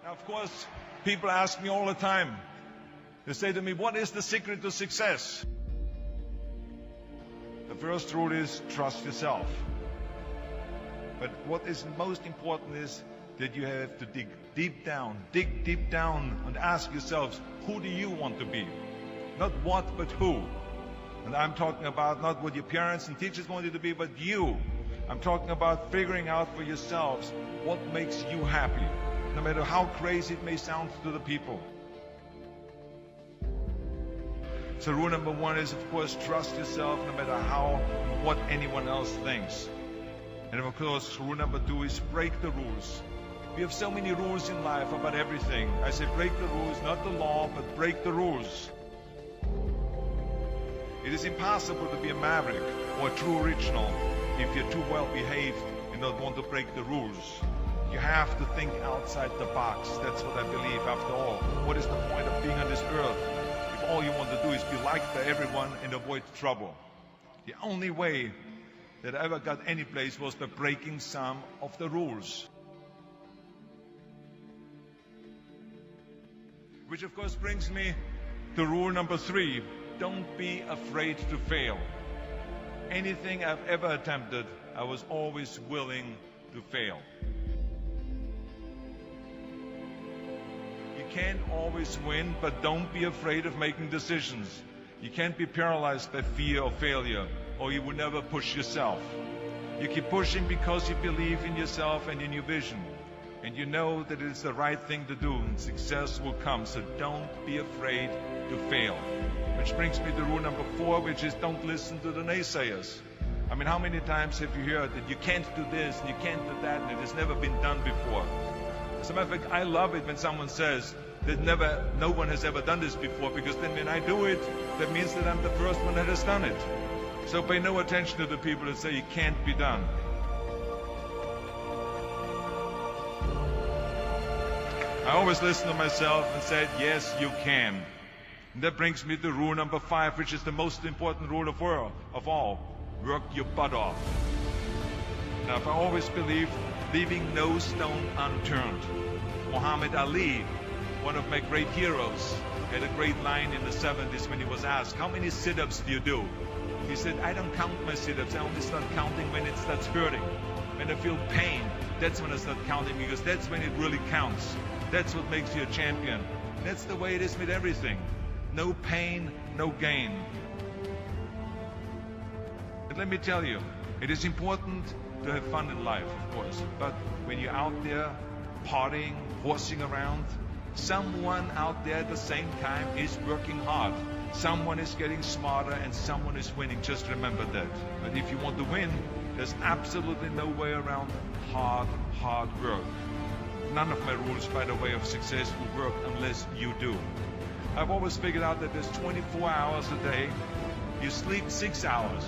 Now, of course, people ask me all the time. They say to me, what is the secret to success? The first rule is trust yourself. But what is most important is that you have to dig deep down and ask yourselves, who do you want to be? Not what, but who. And I'm talking about not what your parents and teachers want you to be, but you. I'm talking about figuring out for yourselves what makes you happy, no matter how crazy it may sound to the people. So rule number one is, of course, trust yourself no matter what anyone else thinks. And of course, rule number two is break the rules. We have so many rules in life about everything. I say break the rules, not the law, but break the rules. It is impossible to be a maverick or a true original if you're too well behaved and don't want to break the rules. You have to think outside the box. That's what I believe after all. What is the point of being on this earth if all you want to do is be liked by everyone and avoid trouble? The only way that I ever got any place was by breaking some of the rules. Which of course brings me to rule number three. Don't be afraid to fail. Anything I've ever attempted, I was always willing to fail. You can't always win, but don't be afraid of making decisions. You can't be paralyzed by fear of failure, or you will never push yourself. You keep pushing because you believe in yourself and in your vision. And you know that it is the right thing to do, and success will come. So don't be afraid to fail. Which brings me to rule number four, which is don't listen to the naysayers. I mean, how many times have you heard that you can't do this and you can't do that and it has never been done before? As a matter of fact, I love it when someone says that no one has ever done this before, because then when I do it, that means that I'm the first one that has done it. So pay no attention to the people that say it can't be done. I always listen to myself and said, yes, you can. And that brings me to rule number five, which is the most important rule of all. Work your butt off. Now, I always believed leaving no stone unturned. Muhammad Ali, one of my great heroes, had a great line in the 70s when he was asked, how many sit-ups do you do? He said, I don't count my sit-ups. I only start counting when it starts hurting. When I feel pain, that's when I start counting, because that's when it really counts. That's what makes you a champion. That's the way it is with everything. No pain, no gain. But let me tell you, it is important to have fun in life, of course. But when you're out there partying, horsing around, someone out there at the same time is working hard. Someone is getting smarter and someone is winning. Just remember that. But if you want to win, there's absolutely no way around hard work. None of my rules, by the way, of success will work unless you do. I've always figured out that there's 24 hours a day. You sleep 6 hours.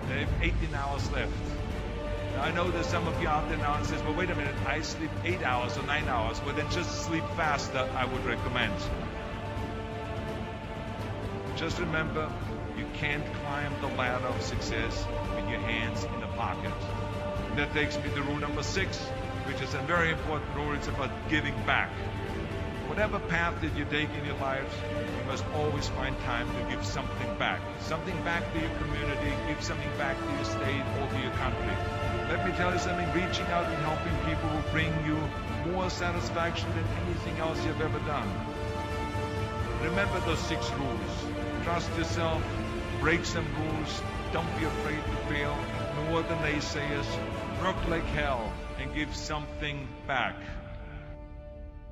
You have 18 hours left. Now, I know there's some of you out there now and says, well, wait a minute, I sleep 8 hours or 9 hours. Well, then just sleep faster, I would recommend. Just remember, you can't climb the ladder of success with your hands in the pocket. And that takes me to rule number 6, which is a very important rule. It's about giving back. Whatever path that you take in your lives, you must always find time to give something back. Something back to your community, give something back to your state or to your country. Let me tell you something, reaching out and helping people will bring you more satisfaction than anything else you've ever done. Remember those 6 rules. Trust yourself, break some rules, don't be afraid to fail, ignore the naysayers, work like hell, and give something back.